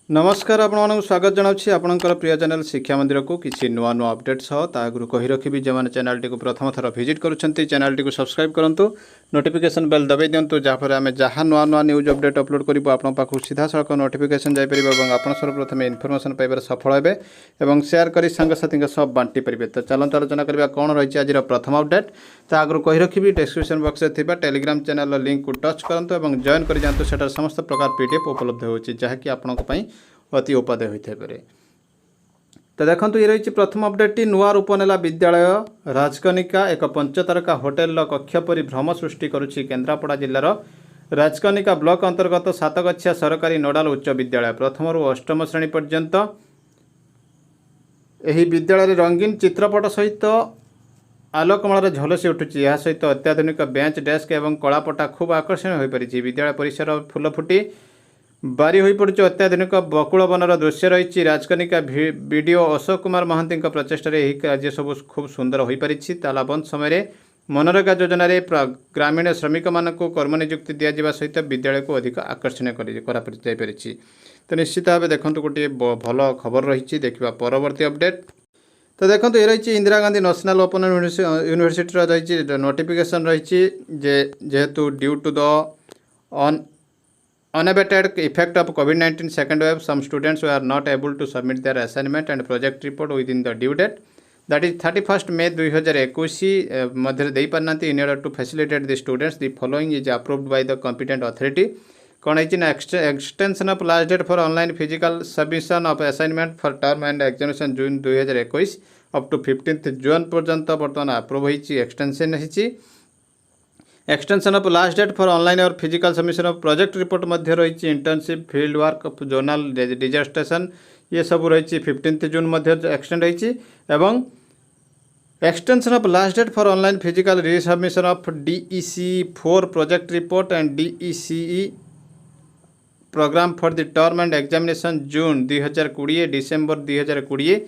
नमस्कार आपण स्वागत जनावछि आपणकर प्रिय चैनल शिक्षा मंदिर को किसी नुआ नुआ अपडेट सह तागुरु कहि रखिबि जे माने चैनल टी को प्रथम थर विजिट करूछंती चैनल टी को सब्सक्राइब करंतु नोटिफिकेशन बेल दबाई दियंतु जा पर आमे जहां नुआ नुआ न्यूज अपडेट अपलोड करिबो आपन पाखु सीधा सळक नोटिफिकेशन जाय परिबो एवं आपन सर्वप्रथम इन्फॉर्मेशन पाइबार सफल हेबे एवं शेयर करी संग साथी सब बांटी परिबे। तो चलंत आलोचना करबा कोन रहिछि आजिर प्रथम अपडेट ता आगुरु कहि रखिबि डिस्क्रिप्शन बॉक्स रे थिबा टेलीग्राम चैनल लिंक को टच करंतु एवं जॉइन करि जानतु सेटर समस्त प्रकार पीडीएफ उपलब्ध होछि जहा कि आपनक पई अति उपादेय होता है। तो देखो ये रही प्रथम अपडेट टी नुआ रूप नेला विद्यालय राजकनिका एक पंचतारका होटेल कक्ष परी भ्रम सृष्टि करुछि केन्द्रापड़ा जिलार राजकनिका ब्लॉक अंतर्गत सातगछिया सरकारी नोडाल उच्च विद्यालय प्रथम रु अष्टम श्रेणी पर्यंत एही विद्यालय रंगीन चित्रपट सहित आलोकमाल झलसी उठुछि। यह सहित अत्याधुनिक बेंच डेस्क एवं कलापटा खूब आकर्षणीय हो पारिछि। विद्यालय परिसर फूल फुटी बारी हो पड़े अत्याधुनिक बकुल बनर दृश्य रही राजकनिका वीडियो अशोक कुमार महांती प्रचेषा यह कार्य सब खूब सुंदर हो पारिछि। तालाबंद समय मनरेगा योजन ग्रामीण श्रमिक मानक कर्म नियुक्ति दिज्वा सहित विद्यालय को अधिक आकर्षणीय कर। तो निश्चित भाव देखो गोटे भल खबर रही देखा परवर्ती अपडेट। तो देखो ये रही Indira Gandhi national open university रही नोटिफिकेशन रही जेहेतु due to the unabated effect of COVID-19 second wave, some students were not able to submit their assignment and project report within the due date, that is 31st May 2021 मध्य दे पारनांती। in order to facilitate the students the following is approved by the competent authority। कौन है ना extension of last date for online physical submission of assignment for term and examination June 2021 up to 15th June पर्यंत बर्तमान approve होइछि extension होइछि। Extension of last date for online और physical submission of project report मध्य रही internship field work zonal dissertation ये सब रही 15 जून मध्य एक्सटेंड होती एवं extension of last date for online physical resubmission of DEC 4 project report and DECE programme for the term end examination June 2020 December 2020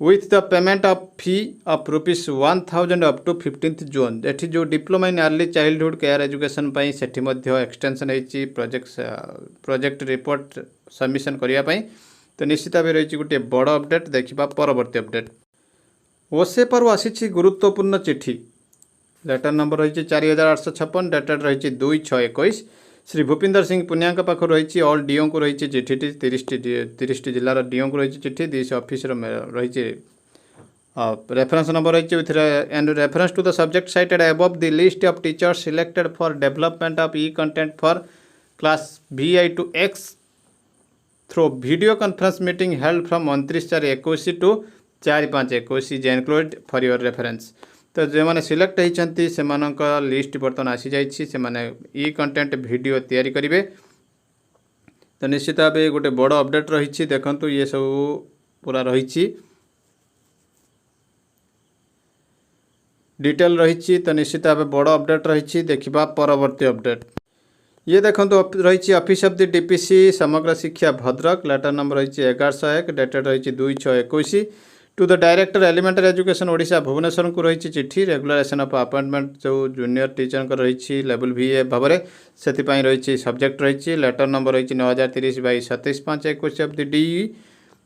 with the payment of fee of ₹1000 up to 15th June। एठी जो diploma in early childhood care education पाई सेठी मध्य extension होइछि project report submission करिया पाई। तो निश्चित भाव रही गोटे बड़ अपडेट देखा परवर्ती अपडेट। ओसे पर आसी गुरुत्वपूर्ण चिठी लेटर नंबर रही 4856 डेटेड रही 2/6/21 श्री भूपिंदर सिंह पुनिया पाखु रही ऑल डीओ को रही चिठी 30 जिलार डीओ को रही चिठी दिस ऑफिस रही रेफरेंस नंबर रही with and reference to the subject cited above the list of teachers selected for development of e content for class VI to X through video conference meeting held from 29/4/21 to 4/5/21 is included for your reference. तो जो मैंने select होती से list बर्तमान आसी जाइए से माने ई कंटेंट वीडियो तैयारी करेंगे। तो निश्चित भाव गोटे बड़ अपडेट रही देखु ये सब पूरा रही डिटेल रही। तो निश्चित भाव बड़ अपडेट रही देखा परवर्ती अपडेट। ये देखो रही ऑफिस ऑफ द डीपीसी समग्र शिक्षा भद्रक लेटर नंबर रही 1101 डेटेड रही 2/6/21 to the director elementary education Odisha Bhubaneswar को रही चिठी रेगुलेशन ऑफ अपॉइंटमेंट जो जूनियर टीचर को रही लेवल VA भाव में से रही सब्जेक्ट रही लेटर नंबर रही 9030/27/5/21 ऑफ द DE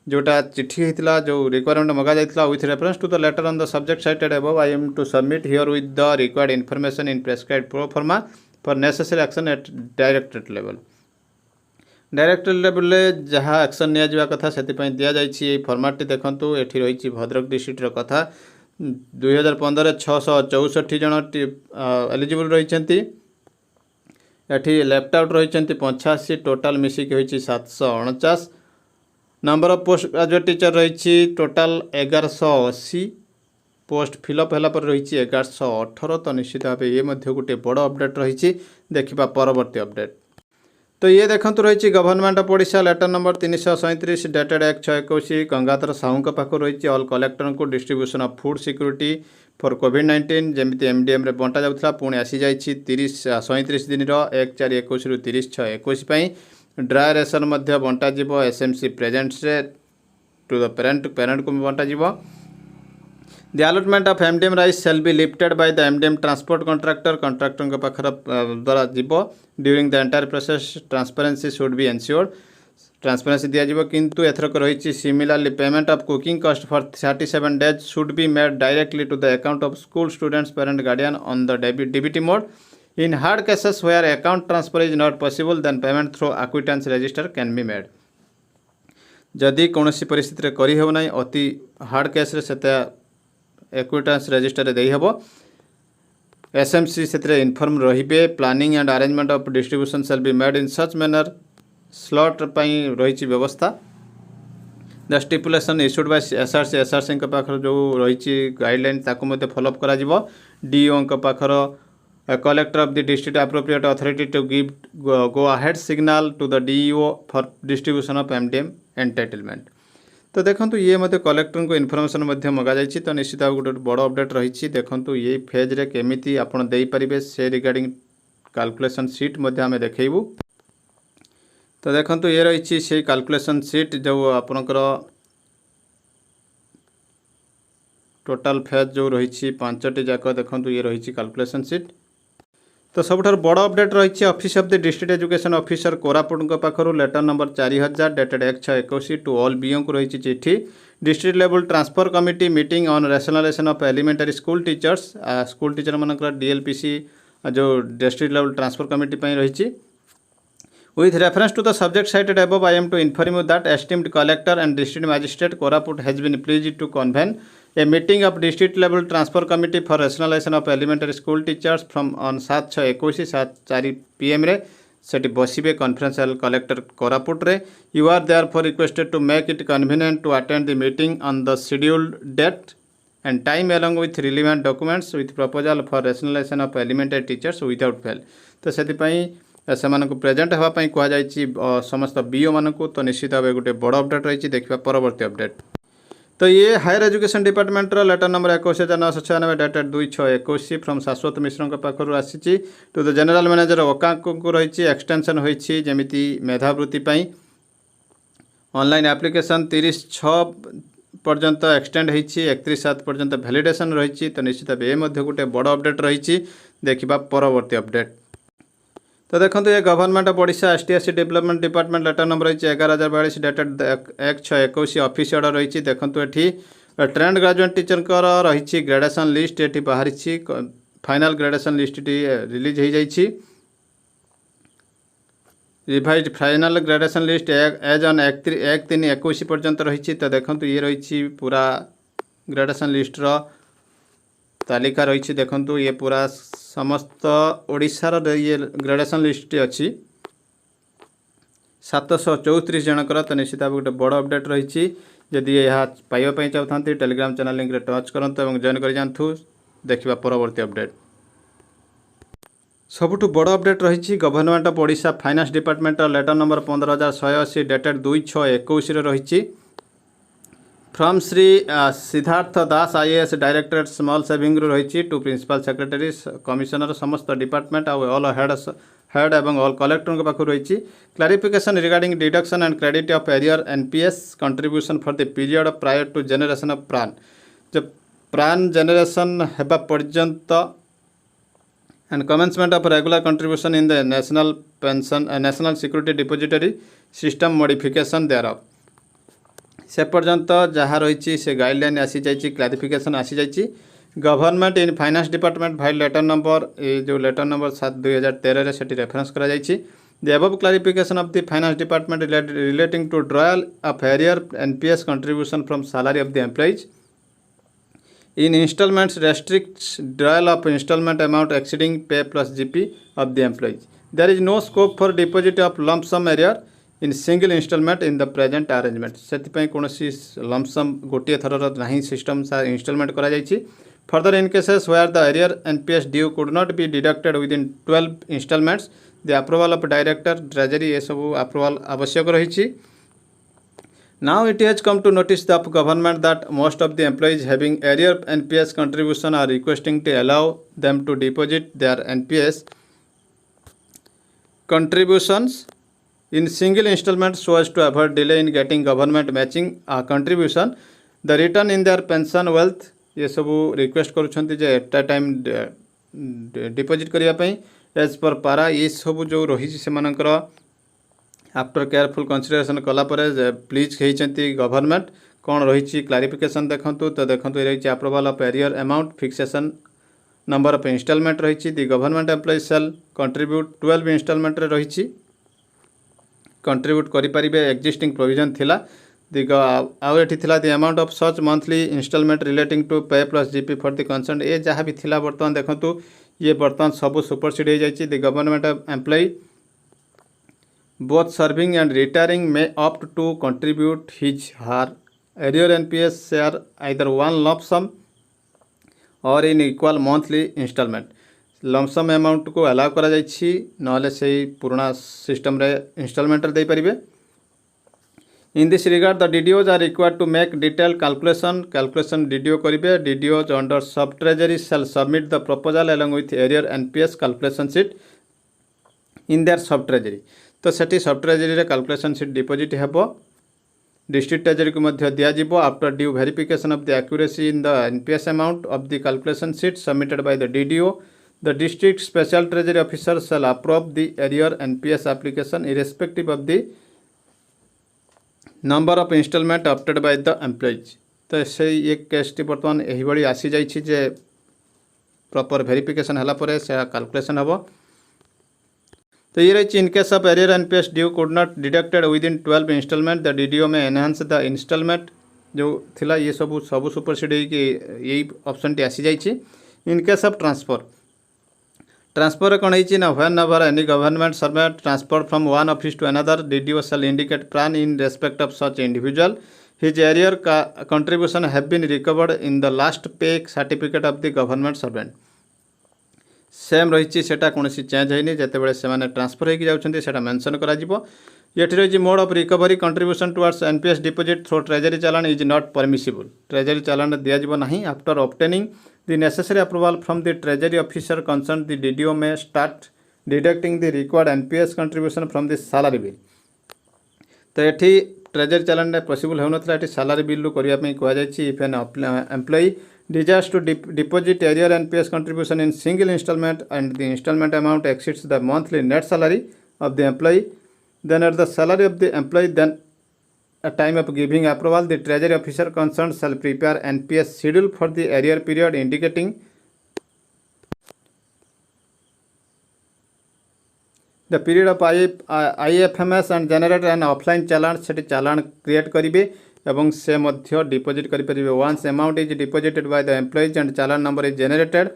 जोटा चिठी होता जो रिक्वायरमेंट मगा जाता with reference to the letter on the subject cited above I am to submit herewith the required information in prescribed pro forma for necessary action at directorate level. Director level जहाँ action निया कथा से दि जाइए फर्माटी देखूँ ये रही भद्रक डिस्ट्रिक्टर कथा 2015 664 जन एलिजिबल रही लेफ्ट आउट रही 85 टोटाल मिसिक होती 749 number of post graduate teacher रही टोटाल 1180 पोस्ट फिलअप है रही 1118। तो निश्चित भाव ये गोटे बड़ अपडेट रही देखा परवर्ती अपडेट। तो ये देखो रही government of Odisha letter number 337 dated 1/6/21 Gangadhar Sahu पाखु रही ऑल कलेक्टर को distribution of food security for COVID-19 जमी MDM रे बंटा जाउथला पुणी आसी जाइए 37 दिन 1/4/21 रु 30/6/21 ड्राई रेशन मध्य बंटा जीवो SMC प्रेजेंट्स रे टू द पेरेंट को बंटा जीवो। The allotment of MDM rice shall be lifted by the MDM transport contractor पाखर द्वारा जीव during the entire process transparency should be ensured। Transparency दिया किंतु एथरक रही similarly payment of cooking cost for 37 days should be made directly to the account of school students parent guardian on the DBT mode in hard cases where account transfer is not possible then payment through acquittance register can be made जदि कौन परिस्थिति करी हो ना अति hard case रे सेता acquaintance register दे हेबो एसएमसी से इनफॉर्म रहिबे planning and arrangement of distribution shall be made in such manner slot पई रही व्यवस्था the stipulation issued by SRC पाखर जो रही गाइडलाइन ताकू फॉलोअप करा जिवो डीओ पाखर collector of the district appropriate authority to give go ahead signal to the DEO for distribution of MDM entitlement तो देखो ये मध्य कलेक्टर को इनफॉरमेशन मगा जाइए तो निश्चित भाव गोटे बड़ अपडेट रही देखो ये फेज रे केमिति आपण दे पारिबे से रिगार्डिंग कैलकुलेशन सीट मध्य आमे देखैबू तो देखो ये रही से कैलकुलेशन सीट जो आपणकर टोटल फेज जो रही 5टी जाक देखो ये रही कैलकुलेशन सीट तो सबुठ बड़ अपडेट रही office of the district education officer Koraput पाखर letter number 4000 dated 1/6/21 to all BO को रही चिठी district level transfer committee meeting on rationalisation of elementary school teacher मानकर डीएलपीसी जो डिस्ट्रिक्ट लेवल ट्रांसफर कमिटी रही With reference to the subject cited above, I am to inform you that esteemed collector and district magistrate Koraput has been pleased to convene a meeting of district level transfer committee for rationalization of elementary school teachers from on 7/6/21 7:04 PM रे सेठी बसिबे कॉन्फ्रेंशियल collector Koraput रे you are therefore requested to make it convenient to attend the meeting on the scheduled date and time along with relevant documents with proposal for rationalization of elementary teachers without fail तो सेति से present होगापी कहुई समस्त BO मानक तो निश्चित भाव गोटे बड़ अपडेट रही देखा परवर्ती अपडेट तो ये higher education department letter number 21996 dated 2/6/21 from Shashwat Mishra पाखर आसी टू द जनरल मैनेजर ओका को रही एक्सटेंशन होती जमी मेधावृत्ति ऑनलाइन एप्लिकेशन 30/6 पर्यंत एक्सटेंड होती 31/7 पर्यंत वैलिडेशन रही तो निश्चित भाव गोटे बड़ अपडेट रही देखा परवर्ती अपडेट तो देखो ये government of Odisha STSC development department letter number रही 11042 डेटेड 1/6/21 ऑफिस ऑर्डर रही देखो ये ट्रेंड ग्रेजुएट टीचर रही ग्रेजुएशन लिस्ट ये बाहरी फाइनल ग्रेजुएशन लिस्ट रिलीज हो जाइए revise final graduation list as on 1/3/21 पर्यंत रही तो देखो ये रही पूरा ग्रेजुएशन लिस्ट तालिका रही देखो ये पूरा समस्त ओडिशार ये ग्रेजुएशन लिस्ट अच्छी 734 जनकर तो निश्चित भाव गोटे बड़ अपडेट रही जदि यह पाइबापी चाहते टेलीग्राम चैनल लिंक रे टच करते और जॉइन कर जातु देखा परवर्ती अपडेट सबुठ बड़ अपडेट रही government of Odisha finance department letter number 15180 dated 2/6/21 रही from Shri Siddharth Das IAS directorate small saving रही टू प्रिंसिपल सेक्रेटरी कमिशनर समस्त डिपार्टमेंट ऑल हेड एवं ऑल कलेक्टर पाखु रही clarification regarding deduction and credit of arrear NPS contribution for the period prior to generation of PRAN जब PRAN generation हेबा पर्यंत and commencement of regular contribution in the national security depository system modification there of से पर्यंत जहाँ रही से guideline आसी जाइए क्लारिफिकेशन आसी जाइए government in finance department file letter number जो लेटर नंबर 7/2013 से रेफरेंस करा जाइए the above clarification of the finance department relating to drawal of arrear NPS contribution from salary of the employees in instalments restricts drawal of instalment amount exceeding pay plus GP of the employees there is no scope for deposit of lump sum arrear in single instalment in the present arrangement से कौन lump sum गोटे थर ना system installment करा जाइए further in cases where the arrear NPS due could not be deducted within 12 installments the approval of director treasury ये सब approval आवश्यक रही Now it has come to notice the government that most of the employees having arrear NPS contribution are requesting to allow them to deposit their NPS contributions in single installment so as to avoid delay in getting government matching contribution. The return in their pension wealth ये सब request करुँच at a time deposit करने as per para ये सब जो रही से after careful consideration कलापर प्लीज होती गवर्नमेंट कौन रही क्लारिफिकेशन देखूँ तो देखूँ ये रही approval of arrear amount fixation number of instalment रही the government employee shall contribute 12 instalment रही कंट्रीब्यूट करें एक्जिस्टिंग प्रोविजन थिला आउ एठी थिला the amount of such monthly instalment relating to pay plus GP for the concern ए जहाँ भी थिला बर्तमान देखंतु ये बर्तमान सब सुपरसीड हो जाइए the government employee both serving and retiring may opt to contribute his her arrear NPS share either one lump sum or in equal monthly installment lump sum amount को allow करा जाइछि नहले से पुराना सिस्टम रे instalment रे दे परिबे in this regard the DDOs are required to make detailed calculation DDO करिबे DDOs under sub treasury shall submit the proposal along with arrear NPS calculation sheet in their sub treasury तो सेठी सब treasury calculation sheet deposit हेबो district treasury को मध्य दिया जिवो after due verification of the accuracy in the NPS amount of the calculation sheet submitted by the DDO the district special treasury officer shall approve the arrear NPS application irrespective of the number of installment opted by the employees तो से ये case T बर्तमान एही भली आसी जाइछि जे proper verification हला परे से कैलकुलेशन हेबो तो ये रही in case of arrear NPS due could not deducted within 12 installment the DDO में एनहांस द इंस्टॉलमेंट जो थिला ये सब सुपरसीड होगी यही ऑप्शन टी आसी जाइए इन केस ऑफ ट्रांसफर कौन है ना whenever any government servant transfer from one office to another DDO shall indicate plan in respect of such individual his arrear contribution have been recovered in the last pay certificate of the government servant same रही सेटा कौन change होनी जिते से transfer होगी जाता mention करा ये रही mode of recovery contribution towards NPS deposit through treasury challan is not permissible treasury challan दिज्व ना after obtaining the necessary approval from the treasury officer concern the DDO may start deducting the required NPS contribution from the salary bill तो ये treasury challan possible होना salary bill करने कहुई if an employee desires to deposit arrear NPS contribution in single installment and the installment amount exceeds the monthly net salary of the employee, then at the salary of the employee, then at time of giving approval, the treasury officer concerned shall prepare NPS schedule for the arrear period indicating the period of IFMS and generate an offline challan से challan create करिवे एवं से मध्य deposit करें once amount is deposited by the employees and challan number is generated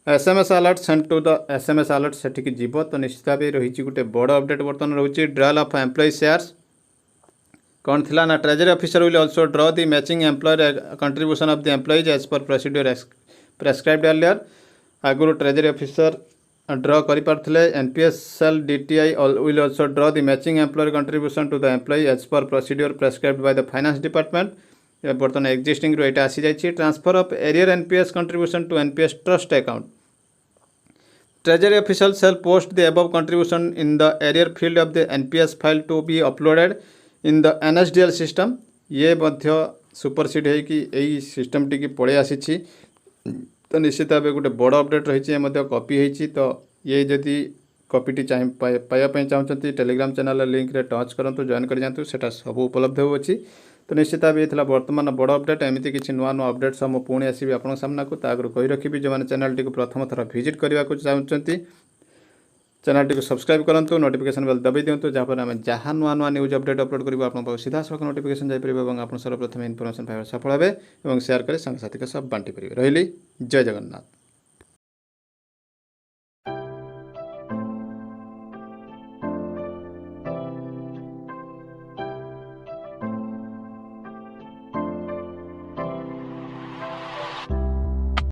SMS alert send to the SMS alert सेठी जीव तो निश्चित भाव रही गोटे बड़ अपडेट बर्तमान रोचे ड्रॉल ऑफ एम्प्लॉय शेयर्स कौन थिला ना treasury officer will also draw the matching employer contribution of the employees as per procedure prescribed earlier आगुरी ट्रेजरी ऑफिसर ड्रॉ करें NPS cell DTI will also draw the matching employer contribution to the employee as per procedure prescribed by the finance department बर्तमान existing रू यहाँ आसी जाइए transfer of arrear NPS contribution to NPS trust account treasury officer shall post the above contribution in the arrear field of the NPS file to be uploaded in the NSDL system ये supersede होगी system टी पड़े आसी तो निश्चित भाव गोटे बड़ अपडेट रही कॉपी होती तो ये जदि कॉपीटी पाइबा चाहते टेलीग्राम चैनल लिंक रे टच करूँ जॉइन कर जातु सेटा सब उपलब्ध होची तो निश्चित भाव ये बर्तमान बड़ अपडेट एमती किसी नुआ नुआ अपडेट सब मुझे पुणी आसबि आप सामना को आगु कही रखी जो मैंने चैनल टी प्रथम थर विजिट करने को चाहते चैनल टी सब्सक्राइब करूँ नोटिफिकेशन बेल दबाई दिंतु जहाँपर आम जहाँ नुआ नुआ न्यूज अपडेट अपलोड करूँ आप सीधा सड़क नोटिफिकेशन जापर और आप सर्वप्रथम इनफर्मेशन पाइबा सफल हे और सेयार कर सांगसाथी सब बांटी पारे रही जय जगन्नाथ।